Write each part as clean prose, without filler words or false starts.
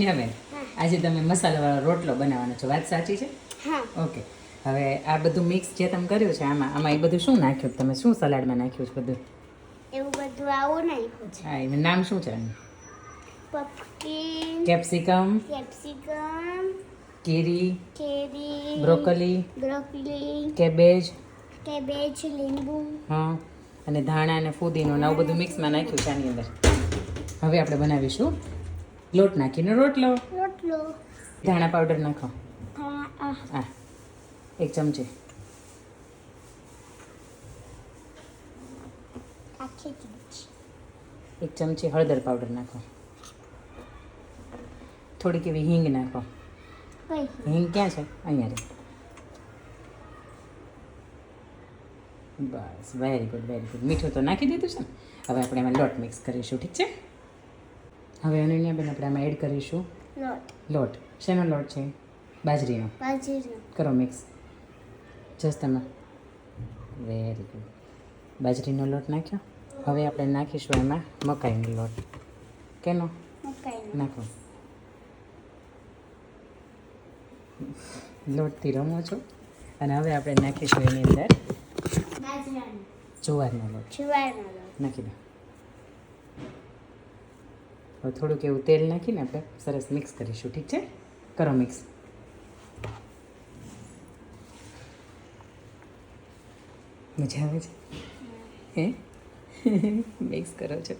હવે આજે તમે મસાલાવાળો રોટલો બનાવવાનો છો, વાત સાચી છે? હા. ઓકે. હવે આ બધું મિક્સ જે તમે કર્યું છે આમાં એ બધું શું નાખ્યું? તમે શું સલાડમાં નાખ્યું છે બધું? એવું બધું આવું નાખ્યું છે. હા, એનું નામ શું છે? પપકીન, કેપ્સિકમ, કેપ્સિકમ, કેરી, કેરી, બ્રોકોલી, કેબેજ, લીંબુ. હા, અને ધાણા અને ફુદીનો ને આવું બધું મિક્સમાં નાખ્યું છે આની અંદર. હવે આપણે બનાવીશું લોટ નાખીને રોટલો. ધાણા પાવડર નાખો. હા, 1 ચમચી. આખી ચમચી. 1 ચમચી હળદર પાવડર નાખો. થોડીક એવી હિંગ નાખો. હિંગ ક્યાં છે? અહીંયા રે. બસ, વેરી ગુડ, વેરી ગુડ. મીઠું તો નાખી દીધું છે ને. હવે આપણે એમાં લોટ મિક્સ કરીશું, ઠીક છે? હવે અનન્યાબેન આપણે આમાં એડ કરીશું લોટ. શેનો લોટ છે? બાજરીનો. કરો મિક્સ. જસ્તમાં. Very good. બાજરીનો લોટ નાખ્યો. હવે આપણે નાખીશું એમાં મકાઈનો લોટ. કેનો? નાખો. લોટથી રમો છો. અને હવે આપણે નાખીશું એની અંદર જુવારનો લોટ. નાખી દો. હવે થોડુંક એવું તેલ નાખીને આપણે સરસ મિક્સ કરીશું, ઠીક છે? કરો મિક્સ. મજા આવે છે? હે? મિક્સ કરો છો.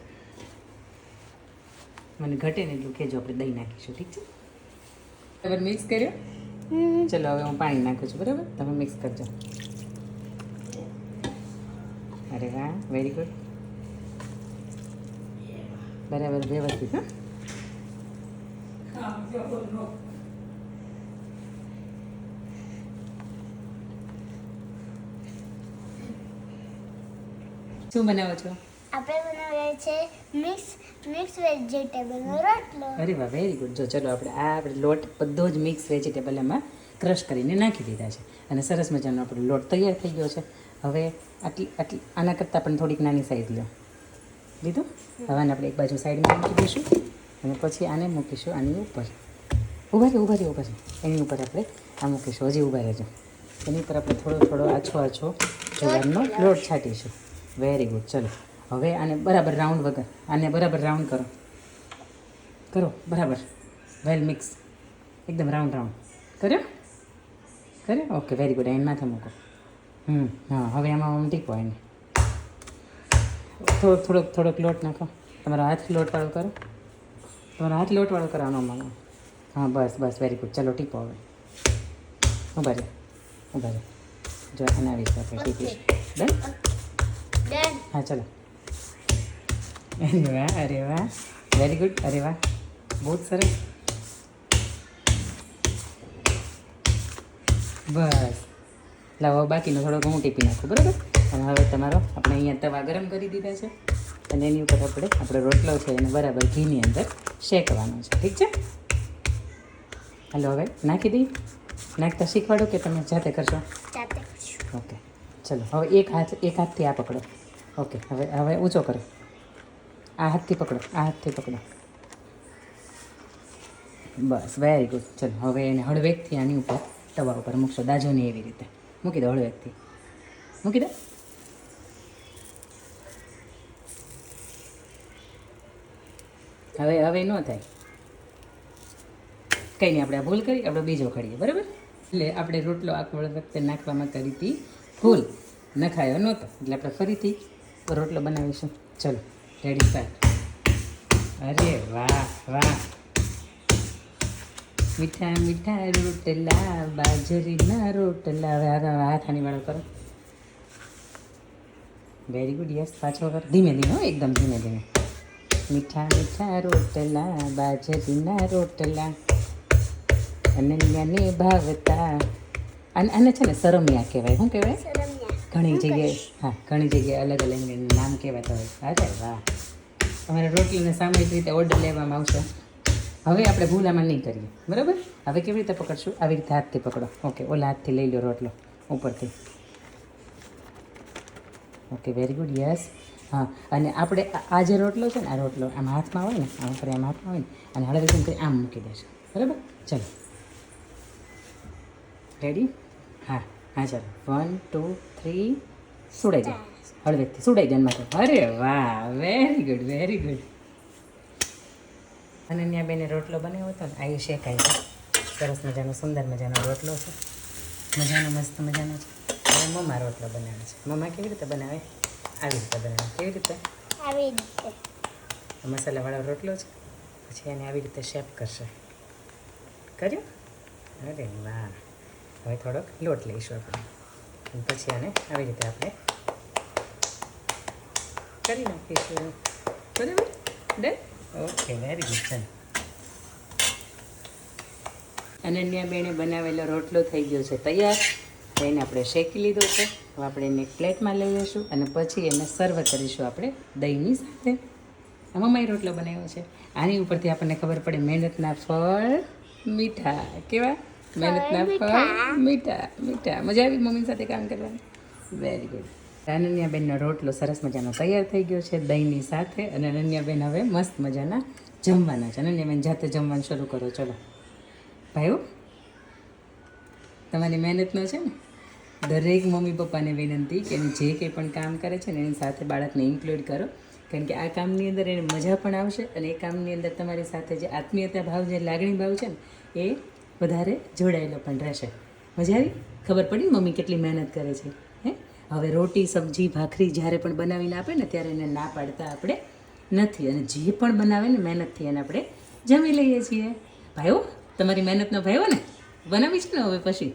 મને ઘટે ને એટલું કહેજો, આપણે દહીં નાખીશું, ઠીક છે? બરાબર મિક્સ કર્યો? ચલો હવે હું પાણી નાખું છું, બરાબર? તમે મિક્સ કરજો. અરે વાહ, વેરી ગુડ. બરાબર વ્યવસ્થિત. હા, શું બનાવો છો? આપણે બનાવીએ છે મિક્સ વેજીટેબલનો રોટલો. અરે વાહ, વેરી ગુડ. જો ચલો આપણે લોટ બધો જ મિક્સ વેજીટેબલ એમાં ક્રશ કરીને નાખી દીધા છે અને સરસ મજાનો આપણો લોટ તૈયાર થઈ ગયો છે. હવે આટલી આના કરતાં પણ થોડીક નાની સાઈઝ લો. લીધું? હવે આને આપણે એક બાજુ સાઈડમાં મૂકી દઈશું અને પછી આને મૂકીશું આની ઉપર. ઊભા રહો. એની ઉપર આપણે આ મૂકીશું. હજી ઊભા રહેજો. એની ઉપર આપણે થોડો આછો જુવારનો લોટ છાંટીશું. Very good. ચલો હવે આને બરાબર રાઉન્ડ કરો. બરાબર વેલ મિક્સ. એકદમ રાઉન્ડ કર્યો? Okay, very good. એની માથે મૂકો. હા, હવે આમાં ટીપો એને. થોડોક લોટ નાખો. તમારો હાથ લોટવાળો કરવાનો માનો. હા, બસ, વેરી ગુડ. ચલો ટીપો હવે. ઊભા રહે. જો આને આવી રીતે આપણે ટીપીશું. ડન? હા, ચલો. અરે વાહ, વેરી ગુડ. અરે વાહ, બહુ જ સરસ. બસ, લાવો બાકીનો થોડોક હું ટીપી નાખું, બરાબર? અને હવે આપણે અહીંયા તવા ગરમ કરી દીધા છે અને એની ઉપર આપણો રોટલો છે એને બરાબર ઘીની અંદર શેકવાનો છે, ઠીક છે? હાલો, હવે નાખી દઈએ. નાખતા શીખવાડો કે તમે જાતે કરશો? ઓકે, ચલો. હવે એક હાથથી આ પકડો. ઓકે, હવે ઊંચો કરો. આ હાથથી પકડો. બસ, વેરી ગુડ. ચલો હવે એને હળવેકથી આની ઉપર તવા ઉપર મૂકશો. દાજોની એવી રીતે મૂકી દો. હળવેકથી મૂકી દો. હવે ન થાય. કંઈ નહીં, આપણે ભૂલ કરી, આપણે બીજો ખડીએ, બરાબર? એટલે આપણે રોટલો આખો વખતે નાખવામાં કરી હતી ભૂલ, નખાયો નહોતો, એટલે આપણે ફરીથી રોટલો બનાવીશું. ચલો, રેડી, સ્ટાર્ટ. અરે વાહ. મીઠા રોટલા, બાજરીના રોટલા. હવે હાથ આની વાળો કરો. Very good. યસ, પાછો કરો. ધીમે એકદમ ધીમે. મીઠા રોટલા, બાજરીના રોટલા, અનન્યાને ભાવતા. આને છે ને સરમિયા કહેવાય. શું કહેવાય? ઘણી જગ્યાએ અલગ નામ કહેવાતા હોય. અરે વાહ. અમારા રોટલીને સામૂહિક રીતે ઓર્ડર લેવામાં આવશે. હવે આપણે ભૂલ આમાં નહીં કરીએ, બરાબર? હવે કેવી રીતે પકડશું? આવી રીતે હાથથી પકડો. ઓકે, ઓલા હાથથી લઈ લો રોટલો ઉપરથી. Okay, very good. યસ, હા અને આપણે આ જે રોટલો છે ને આ રોટલો આમ હાથમાં હોય ને આમ કરી આમ હાથમાં હોય ને અને હળવે જેમ કરી આમ મૂકી દેશે બરાબર ચલો રેડી હા હા ચાલો 1 2 3 સુડાઈ જાય હળવેથી સુડાઈ જાય માથે અરે વાહ very good very good Ananya બેને રોટલો બનાવ્યો હતો ને આ શેકાય છે સરસ મજાનો સુંદર મજાનો રોટલો છે મજાનો મસ્ત મજાનો છે હવે મમ્મા રોટલો બનાવે છે મમ્મા કેવી રીતે બનાવે આવી રીતે બનાવે કેવી રીતે આવી રીતે મસાલાવાળો રોટલો છે પછી એને આવી રીતે શેપ કરશે કર્યું અરે વાહ હવે થોડોક લોટ લઈશું આપણે અને પછી આને આવી રીતે આપણે કરી નાખીશું બરાબર ડન ઓકે વેરી ગુડ ચાલો અનન્યા બેને બનાવેલો રોટલો થઈ ગયો છે તૈયાર એને આપણે શેકી લીધો છે હવે આપણે એને એક પ્લેટમાં લઈ લઈશું અને પછી એને સર્વ કરીશું આપણે દહીંની સાથે મમ્માએ રોટલો બનાવ્યો છે આની ઉપરથી આપણને ખબર પડે મહેનતના ફળ મીઠા કેવા મહેનતના ફળ મીઠા મીઠા મજા આવી મમ્મી સાથે કામ કરવાની વેરી ગુડ અનન્યાબેનનો રોટલો સરસ મજાનો તૈયાર થઈ ગયો છે દહીંની સાથે અને અનન્યાબેન હવે મસ્ત મજાના જમવાના છે અનન્યાબેન જાતે જમવાનું શરૂ કરો ચલો ભાઈઓ તમારી મહેનતનો છે ને દરેક મમ્મી પપ્પાને વિનંતી કે એને જે કંઈ પણ કામ કરે છે ને એની સાથે બાળકને ઇન્ક્લુડ કરો કારણ કે આ કામની અંદર એને મજા પણ આવશે અને એ કામની અંદર તમારી સાથે જે આત્મીયતા ભાવ જે લાગણી ભાવ છે ને એ વધારે જોડાયેલો પણ રહેશે મજા આવી ખબર પડી મમ્મી કેટલી મહેનત કરે છે હે હવે રોટી સબ્જી ભાખરી જ્યારે પણ બનાવીને આપે ને ત્યારે એને ના પાડતા આપણે નથી અને જે પણ બનાવે ને મહેનતથી એને આપણે જમી લઈએ છીએ ભાઈઓ તમારી મહેનતનો ભાઈઓ ને બનાવી છે ને હવે પછી